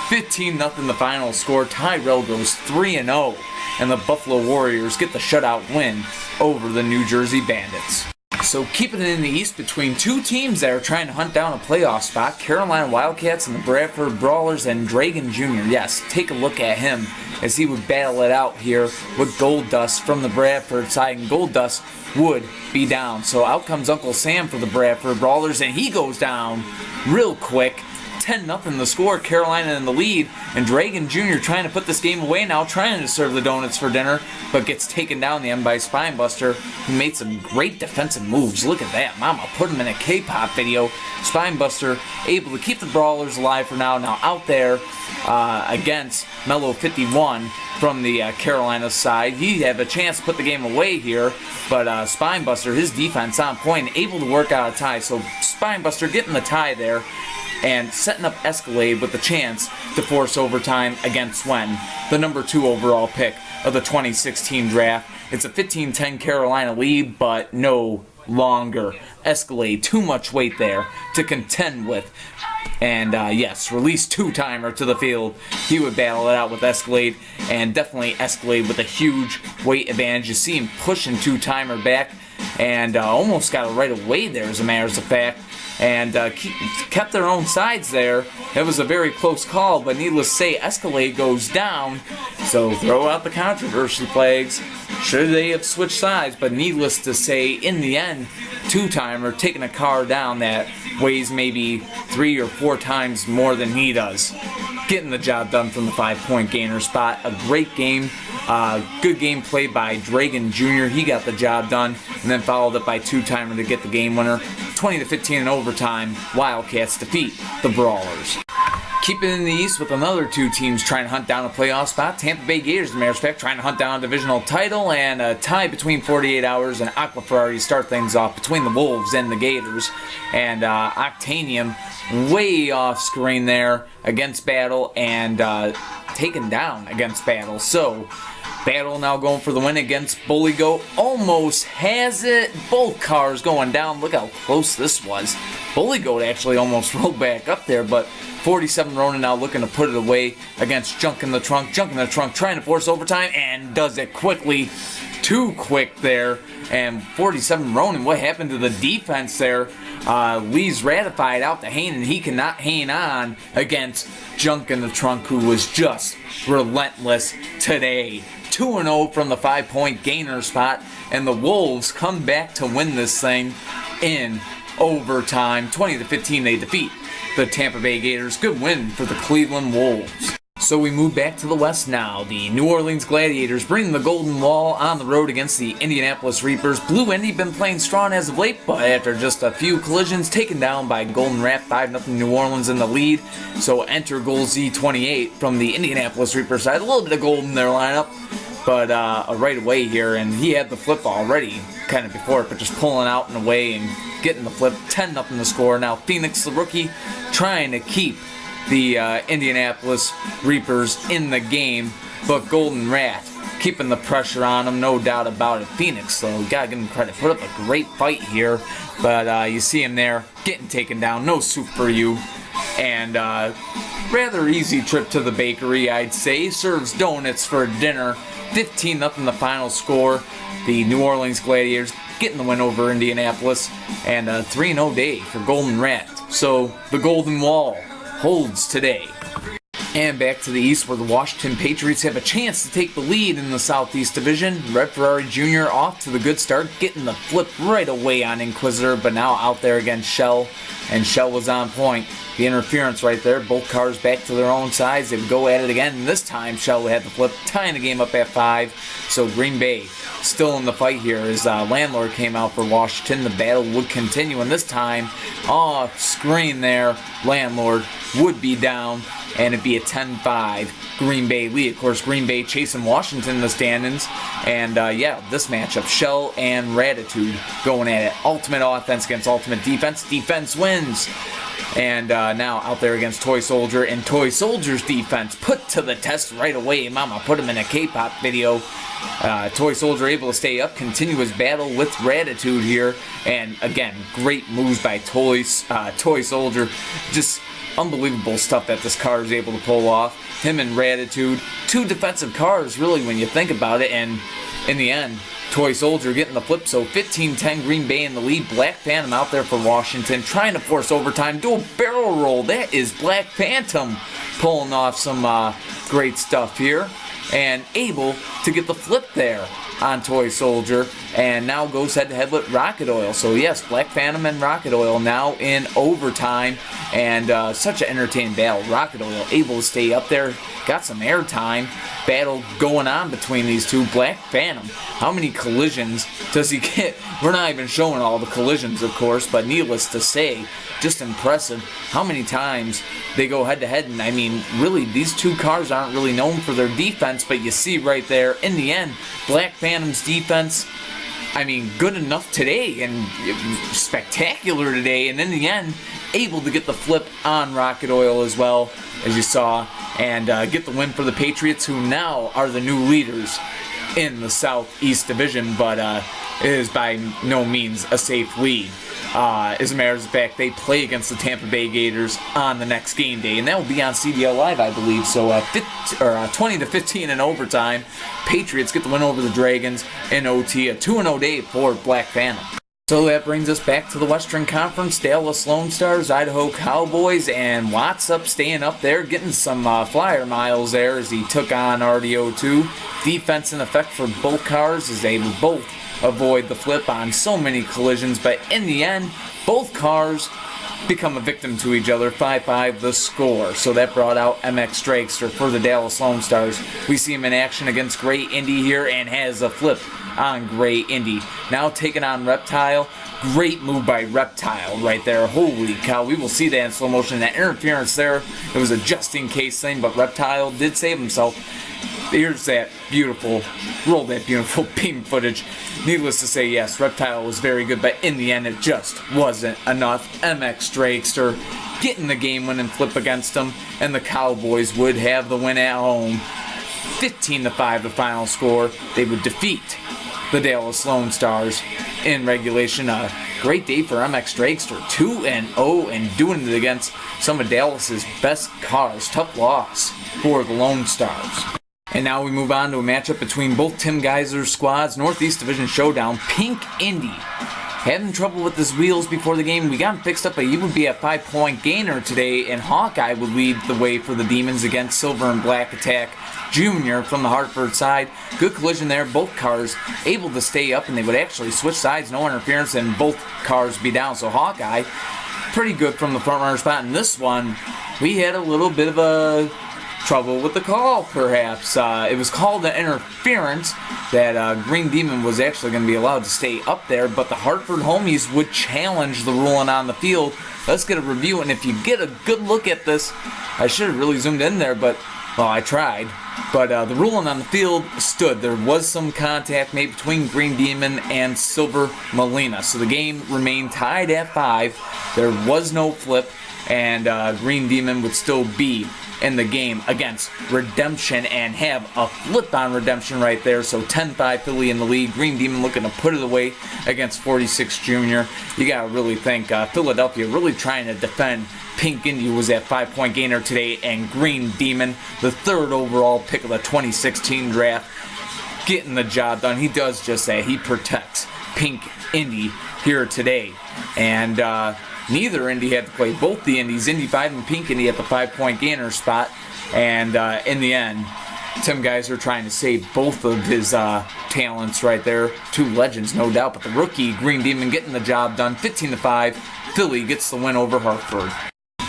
15-0 the final score. Tyrell goes 3-0, and the Buffalo Warriors get the shutout win over the New Jersey Bandits. So keeping it in the East between two teams that are trying to hunt down a playoff spot, Carolina Wildcats and the Bradford Brawlers and Dragon Jr. Yes, take a look at him as he would battle it out here with Gold Dust from the Bradford side, and Gold Dust would be down. So out comes Uncle Sam for the Bradford Brawlers, and he goes down real quick. 10-0 the score, Carolina in the lead, and Dragon Jr. trying to put this game away now, trying to serve the donuts for dinner, but gets taken down the end by Spinebuster, who made some great defensive moves. Look at that, mama, put him in a K-pop video. Spinebuster able to keep the Brawlers alive for now. Now out there against Mellow 51 from the Carolina side. He had a chance to put the game away here, but Spinebuster, his defense on point, able to work out a tie. So Spinebuster getting the tie there, and setting up Escalade with the chance to force overtime against Swen, the number 2 overall pick of the 2016 draft. It's a 15-10 Carolina lead, but no longer. Escalade, too much weight there to contend with. And yes, release 2-timer to the field. He would battle it out with Escalade, and definitely Escalade with a huge weight advantage. You see him pushing 2-timer back, and almost got it right away there, as a matter of fact. And kept their own sides there. It was a very close call, but needless to say, Escalade goes down. So throw out the controversy flags. Should they have switched sides? But needless to say, in the end, 2-timer taking a car down that weighs maybe 3 or 4 times more than he does. Getting the job done from the 5-point gainer spot. A great game. Good game played by Dragon Jr. He got the job done, and then followed up by 2-timer to get the game winner. 20-15 in overtime, Wildcats defeat the Brawlers. Keeping in the East with another 2 teams trying to hunt down a playoff spot. Tampa Bay Gators, as a matter of fact, trying to hunt down a divisional title, and a tie between 48 Hours and Aqua Ferrari start things off between the Wolves and the Gators. And Octanium way off screen there against Battle, and taken down against Battle. So Battle now going for the win against Bully Goat. Almost has it. Both cars going down. Look how close this was. Bully Goat actually almost rolled back up there, but 47 Ronin now looking to put it away against Junk in the Trunk. Junk in the Trunk trying to force overtime, and does it quickly. Too quick there. And 47 Ronin, what happened to the defense there? Lee's ratified out the hang, and he cannot hang on against Junk in the Trunk, who was just relentless today. 2-0 from the 5-point gainer spot, and the Wolves come back to win this thing in overtime. 20-15 they defeat the Tampa Bay Gators. Good win for the Cleveland Wolves. So we move back to the West now. The New Orleans Gladiators bring the Golden Wall on the road against the Indianapolis Reapers. Blue Indy been playing strong as of late, but after just a few collisions, taken down by Golden Rat, 5-0 New Orleans in the lead. So enter Goal Z28 from the Indianapolis Reapers side. A little bit of gold in their lineup, but right away here, and he had the flip already kind of before it, but just pulling out and away and getting the flip. 10-0 the score. Now Phoenix, the rookie, trying to keep the Indianapolis Reapers in the game, but Golden Rat keeping the pressure on them, no doubt about it. Phoenix, though, gotta give him credit, put up a great fight here, but you see him there getting taken down. No soup for you, and rather easy trip to the bakery, I'd say. Serves donuts for dinner. 15-0 the final score. The New Orleans Gladiators getting the win over Indianapolis, and a 3-0 day for Golden Rat. So the Golden Wall holds today. And back to the East, where the Washington Patriots have a chance to take the lead in the Southeast Division. Red Ferrari Jr. off to the good start, getting the flip right away on Inquisitor, but now out there against Shell, and Shell was on point. The interference right there, both cars back to their own sides. They would go at it again, and this time Shell had the flip, tying the game up at 5. So Green Bay still in the fight here as Landlord came out for Washington. The battle would continue, and this time, off screen there, Landlord would be down, and it'd be a 10-5 Green Bay lead. Of course, Green Bay chasing Washington in the standings, and yeah, this matchup, Shell and Ratitude going at it. Ultimate offense against ultimate defense. Defense wins. And now out there against Toy Soldier, and Toy Soldier's defense put to the test right away. Mama put him in a K-pop video. Toy Soldier able to stay up, continue his battle with Ratitude here, and again, great moves by Toy Soldier. Just unbelievable stuff that this car is able to pull off. Him and Ratitude, 2 defensive cars really when you think about it, and in the end, Toy Soldier getting the flip, so 15-10 Green Bay in the lead. Black Phantom out there for Washington, trying to force overtime. Do a barrel roll. That is Black Phantom pulling off some great stuff here, and able to get the flip there on Toy Soldier, and now goes head-to-head with Rocket Oil. So yes, Black Phantom and Rocket Oil now in overtime, and such an entertaining battle. Rocket Oil able to stay up there, got some airtime. Battle going on between these two. Black Phantom, how many collisions does he get? We're not even showing all the collisions, of course, but needless to say, just impressive how many times they go head-to-head. And I mean, really, these two cars aren't really known for their defense, but you see right there, in the end, Black Phantom's defense, I mean, good enough today and spectacular today, and in the end, able to get the flip on Rocket Oil as well, as you saw, and get the win for the Patriots, who now are the new leaders in the Southeast Division, but it is by no means a safe lead. As a matter of fact, they play against the Tampa Bay Gators on the next game day, and that will be on CDL Live, I believe. So 20-15 in overtime. Patriots get the win over the Dragons in OT. A 2-0 day for Black Phantom. So that brings us back to the Western Conference. Dallas Lone Stars, Idaho Cowboys, and Watts up, staying up there, getting some flyer miles there as he took on RDO2. Defense in effect for both cars as they both avoid the flip on so many collisions, but in the end, both cars become a victim to each other. 5-5 the score. So that brought out MX Dragster for the Dallas Lone Stars. We see him in action against Gray Indy here and has a flip on Gray Indy. Now taking on Reptile. Great move by Reptile right there. Holy cow, we will see that in slow motion. That interference there, it was a just in case thing, but Reptile did save himself. Here's that beautiful, roll that beautiful beam footage. Needless to say, yes, Reptile was very good, but in the end, it just wasn't enough. MX Dragster getting the game-winning flip against them, and the Cowboys would have the win at home. 15-5 the final score. They would defeat the Dallas Lone Stars in regulation. A great day for MX Dragster, 2-0 and doing it against some of Dallas's best cars. Tough loss for the Lone Stars. And now we move on to a matchup between both Tim Geiser's squads. Northeast Division Showdown. Pink Indy having trouble with his wheels before the game. We got him fixed up, but he would be a 5-point gainer today, and Hawkeye would lead the way for the Demons against Silver and Black Attack Jr. from the Hartford side. Good collision there. Both cars able to stay up, and they would actually switch sides, no interference, and both cars be down. So Hawkeye, pretty good from the front runner spot. In this one, we had a little bit of a trouble with the call, perhaps. It was called an interference that Green Demon was actually going to be allowed to stay up there, but the Hartford homies would challenge the ruling on the field. Let's get a review, and if you get a good look at this, I should have really zoomed in there, but, well, I tried. But the ruling on the field stood. There was some contact made between Green Demon and Silver Molina, so the game remained tied at 5. There was no flip, and Green Demon would still be in the game against Redemption and have a flip on Redemption right there. So 10-5 Philly in the lead. Green Demon looking to put it away against 46 Junior. You gotta really think Philadelphia really trying to defend. Pink Indy was that 5-point gainer today, and Green Demon, the third overall pick of the 2016 draft, getting the job done. He does just that. He protects Pink Indy here today. And neither Indy had to play. Both the Indies, Indy 5 and Pink Indy, at the 5-point gainer spot. And in the end, Tim Geiser trying to save both of his talents right there. Two legends, no doubt. But the rookie, Green Demon, getting the job done. 15-5. Philly gets the win over Hartford.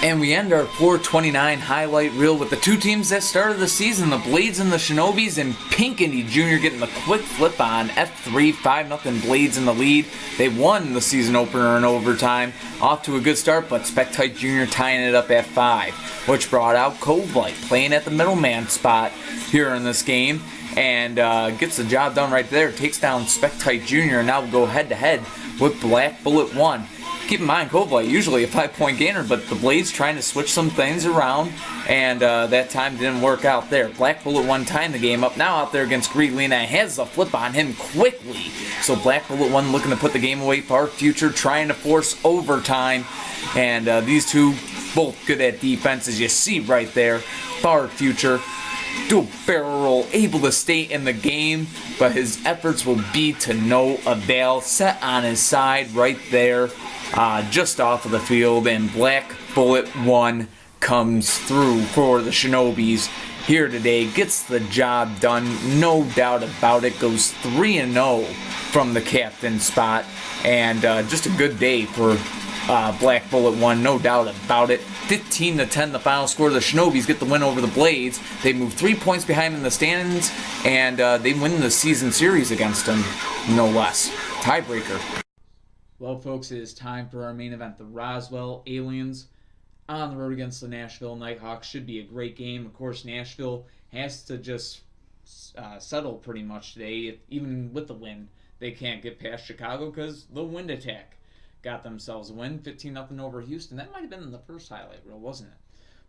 And we end our 429 highlight reel with the two teams that started the season, the Blades and the Shinobis, and Pink Indy Jr. getting the quick flip on F3, 5-0 Blades in the lead. They won the season opener in overtime, off to a good start, but Spectyte Jr. tying it up at 5, which brought out Cove Light playing at the middleman spot here in this game, and gets the job done right there, takes down Spectyte Jr., and now will go head-to-head with Black Bullet 1. Keep in mind, Cove Light usually a 5-point gainer, but the Blades trying to switch some things around, and that time didn't work out there. Black Bullet 1 tying the game up, now out there against Greelina, has a flip on him quickly. So Black Bullet 1 looking to put the game away for our future, trying to force overtime, and these two both good at defense, as you see right there. Far Future do a barrel roll, able to stay in the game, but his efforts will be to no avail. Set on his side right there, just off of the field, and Black Bullet 1 comes through for the Shinobis here today, gets the job done, no doubt about it, goes 3-0 from the captain spot, and just a good day for Black Bullet 1, no doubt about it. 15-10 the final score. The Shinobis get the win over the Blades. They move 3 points behind in the standings, and they win the season series against them, no less. Tiebreaker. Well, folks, it is time for our main event. The Roswell Aliens on the road against the Nashville Nighthawks. Should be a great game. Of course, Nashville has to just settle pretty much today. Even with the win, they can't get past Chicago because the wind attack got themselves a win, 15-0 over Houston. That might have been in the first highlight reel, wasn't it?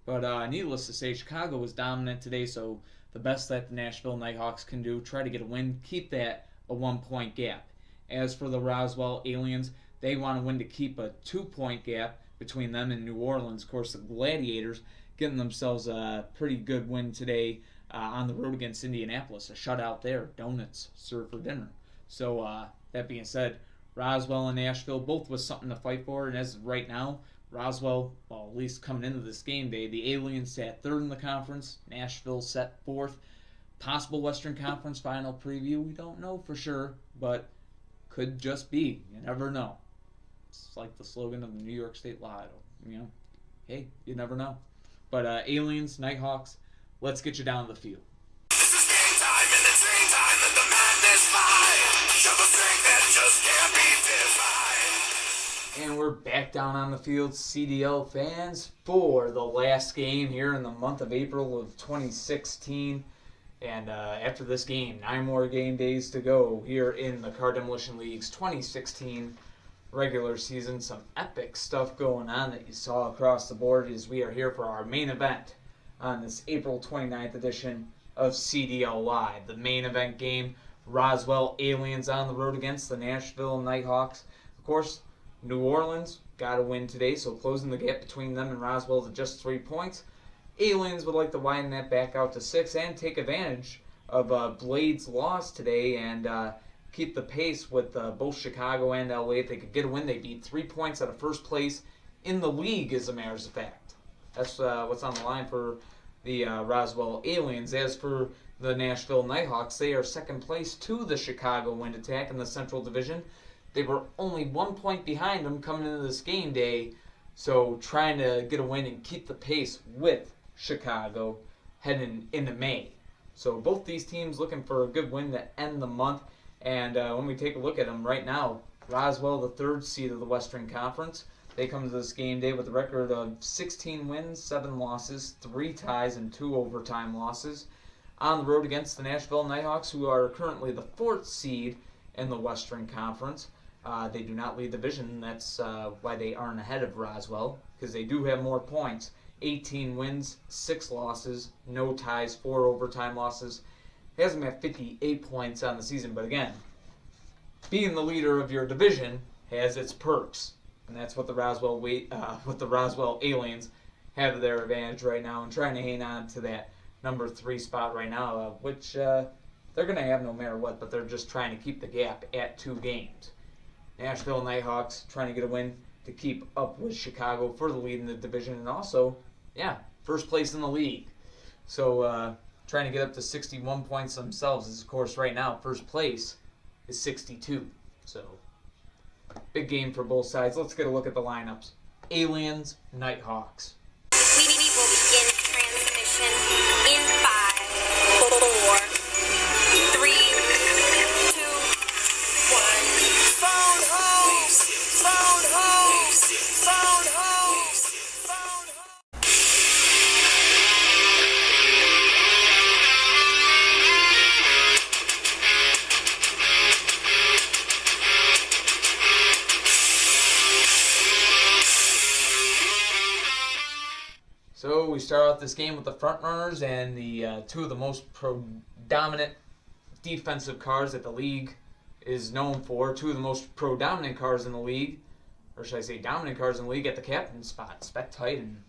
But needless to say, Chicago was dominant today, so the best that the Nashville Nighthawks can do, try to get a win, keep that a 1-point gap. As for the Roswell Aliens, they want to win to keep a 2-point gap between them and New Orleans. Of course, the Gladiators getting themselves a pretty good win today on the road against Indianapolis. A shutout there, donuts served for dinner. So that being said, Roswell and Nashville both with something to fight for, and as of right now, Roswell, well, at least coming into this game day, the Aliens sat third in the conference, Nashville set fourth. Possible Western Conference final preview, we don't know for sure, but could just be. You never know. It's like the slogan of the New York State Lotto, you know. Hey, you never know. But Aliens, Nighthawks, let's get you down to the field. This is game time, and it's game time, and the madness fly. Show the strength that just can't be defied. And we're back down on the field, CDL fans, for the last game here in the month of April of 2016. And after this game, 9 more game days to go here in the Car Demolition League's 2016 regular season. Some epic stuff going on that you saw across the board as we are here for our main event on this April 29th edition of CDL Live. The main event game, Roswell Aliens on the road against the Nashville Nighthawks. Of course, New Orleans got a win today, so closing the gap between them and Roswell to just 3 points. Aliens would like to widen that back out to 6 and take advantage of Blade's loss today and keep the pace with both Chicago and LA. If they could get a win, they'd be 3 points out of first place in the league, as a matter of fact. That's what's on the line for the Roswell Aliens. As for the Nashville Nighthawks, they are second place to the Chicago Wind Attack in the Central Division. They were only 1 point behind them coming into this game day, so trying to get a win and keep the pace with Chicago heading into May. So both these teams looking for a good win to end the month. And when we take a look at them right now, Roswell, the third seed of the Western Conference, they come to this game day with a record of 16 wins, 7 losses, 3 ties, and 2 overtime losses. On the road against the Nashville Nighthawks, who are currently the 4th seed in the Western Conference. They do not lead the division. That's why they aren't ahead of Roswell, because they do have more points. 18 wins, 6 losses, no ties, 4 overtime losses. He has them at 58 points on the season, but again, being the leader of your division has its perks, and that's what the Roswell Aliens have to their advantage right now, and trying to hang on to that number 3 spot right now, which they're going to have no matter what, but they're just trying to keep the gap at 2 games. Nashville Nighthawks trying to get a win to keep up with Chicago for the lead in the division, and also, first place in the league. So trying to get up to 61 points themselves, as of course right now first place is 62. So big game for both sides. Let's get a look at the lineups. Aliens, Nighthawks. We will begin transmission in 5, 4, 3, 2, 1. Phone home! Phone home! Phone home! Phone home! So we start off this game with the front runners and the 2 of the most predominant defensive cars that the league is known for. 2 of the most predominant cars in the league, or should I say dominant cars in the league at the captain spot, Spectyte and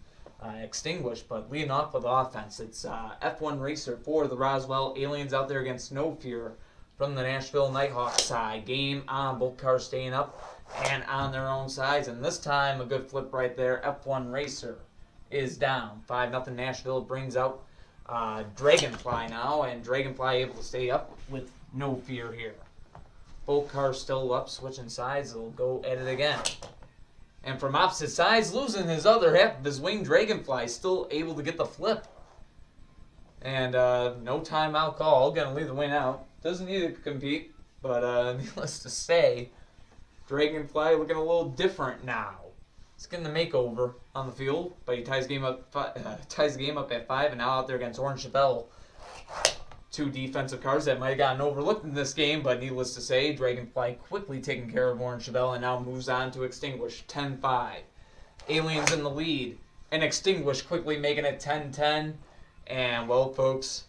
Extinguish, but leading off with offense, it's F1 Racer for the Roswell Aliens out there against No Fear from the Nashville Nighthawks side. Game on, both cars staying up and on their own sides, and this time a good flip right there. F1 Racer is down 5-0. Nashville brings out Dragonfly now, and Dragonfly able to stay up with No Fear here. Both cars still up, switching sides. They'll go at it again. And from opposite sides, losing his other half of his wing, Dragonfly still able to get the flip. And no timeout call. Gonna leave the win out. Doesn't need to compete, but needless to say, Dragonfly looking a little different now. He's getting the makeover on the field, but he ties the game up at 5, and now out there against Orange Chevelle. Two defensive cars that might have gotten overlooked in this game, but needless to say, Dragonfly quickly taking care of Orange Chevelle and now moves on to Extinguish 10-5. Aliens in the lead, and Extinguish quickly making it 10-10. And, well, folks,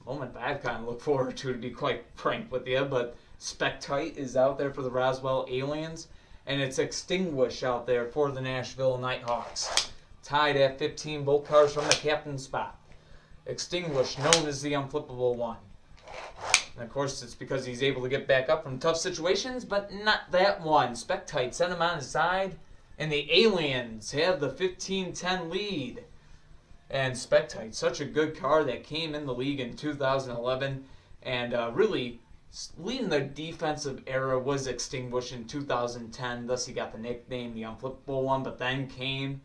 moment that I kind of look forward to be quite frank with you, but Spectyte is out there for the Roswell Aliens, and it's Extinguish out there for the Nashville Nighthawks. Tied at 15, both cars from the captain's spot. Extinguish, known as the Unflippable one. And of course, it's because he's able to get back up from tough situations, but not that one. Spectyte sent him on his side, and the Aliens have the 15-10 lead. And Spectyte, such a good car that came in the league in 2011, and really leading the defensive era was Extinguish in 2010. Thus, he got the nickname the Unflippable one. But then came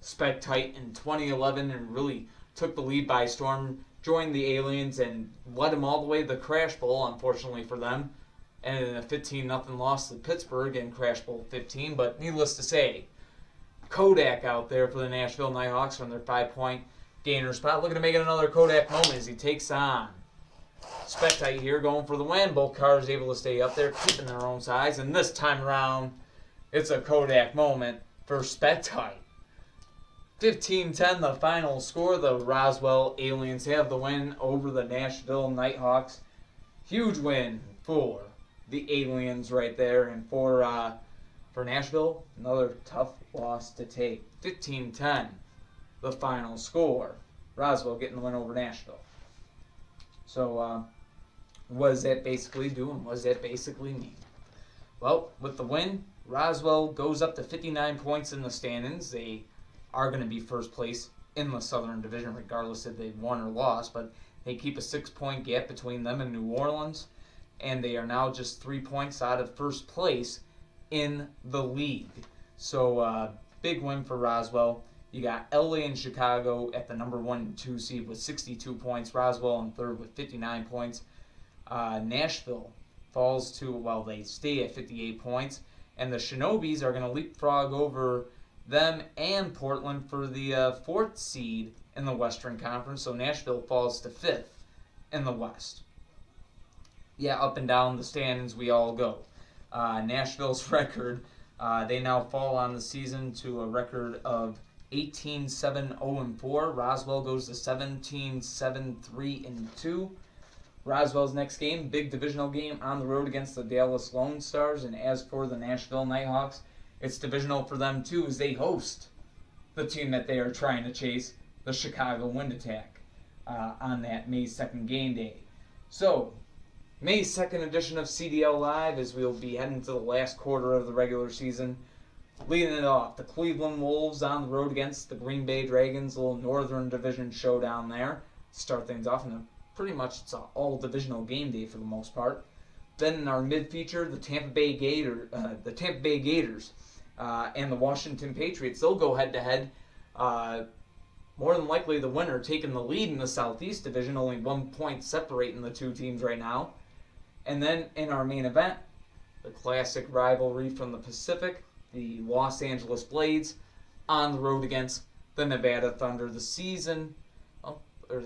Spectyte in 2011 and really took the lead by storm, joined the Aliens, and led them all the way to the Crash Bowl, unfortunately for them. And in a 15-0 loss to Pittsburgh in Crash Bowl 15. But needless to say, Kodak out there for the Nashville Nighthawks from their 5-point gainer spot. Looking to make it another Kodak moment as he takes on Spectyte here, going for the win. Both cars able to stay up there, keeping their own size. And this time around, it's a Kodak moment for Spectyte. 15-10 the final score. The Roswell Aliens have the win over the Nashville Nighthawks. Huge win for the Aliens right there. And for Nashville, another tough loss to take. 15-10 the final score. Roswell getting the win over Nashville. So, what does that basically do, and what does that basically mean? Well, with the win, Roswell goes up to 59 points in the standings. They are going to be first place in the Southern Division, regardless if they've won or lost, but they keep a 6-point gap between them and New Orleans, and they are now just 3 points out of first place in the league. So, big win for Roswell. You got LA and Chicago at the number 1 and 2 seed with 62 points. Roswell in third with 59 points. Nashville falls to, well, they stay at 58 points. And the Shinobis are going to leapfrog over them and Portland for the 4th seed in the Western Conference. So Nashville falls to 5th in the West. Yeah, up and down the standings we all go. Nashville's record, they now fall on the season to a record of 18-7-0-4. Roswell goes to 17-7-3-2. Roswell's next game, big divisional game on the road against the Dallas Lone Stars. And as for the Nashville Nighthawks, it's divisional for them too, as they host the team that they are trying to chase, the Chicago Wind Attack, on that May 2nd game day. So, May 2nd edition of CDL Live, as we'll be heading to the last quarter of the regular season. Leading it off, the Cleveland Wolves on the road against the Green Bay Dragons, a little Northern Division showdown there. Start things off, and pretty much it's an all-divisional game day for the most part. Then in our mid-feature, the Tampa Bay Gators and the Washington Patriots. They'll go head-to-head. More than likely the winner taking the lead in the Southeast Division, only 1 point separating the two teams right now. And then in our main event, the classic rivalry from the Pacific, the Los Angeles Blades on the road against the Nevada Thunder. The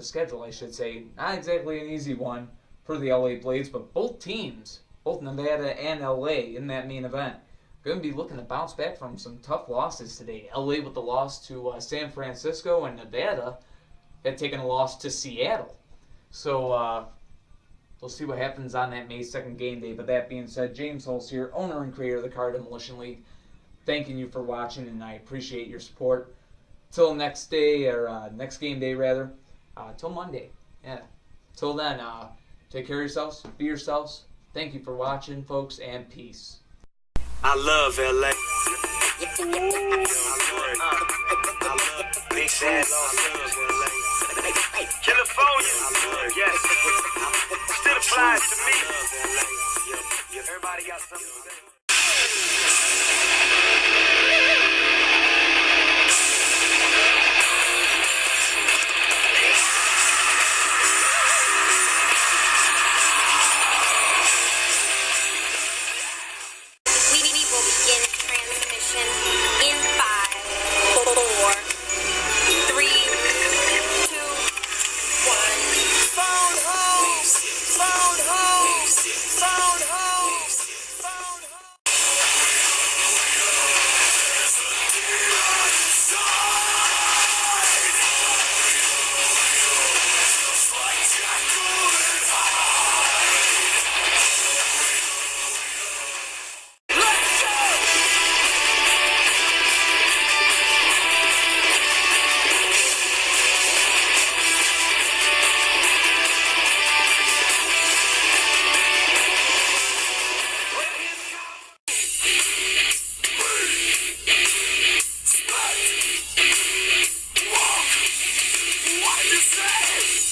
schedule, I should say, not exactly an easy one for the LA Blades, but both teams, both Nevada and LA in that main event, going to be looking to bounce back from some tough losses today. LA with the loss to San Francisco, and Nevada had taken a loss to Seattle. So we'll see what happens on that May 2nd game day. But that being said, James Hulse here, owner and creator of the Car Demolition League, thanking you for watching, and I appreciate your support. till next day, or next game day rather, till Monday. Yeah. Till then, take care of yourselves, be yourselves. Thank you for watching, folks, and peace. I love LA. Big Bad, California, yes, still applies to me. Everybody got something to say. We will begin transmission in 5, 4, 3, 2, 1. Phone home! Phone home! Phone home! Phone home! What'd you say?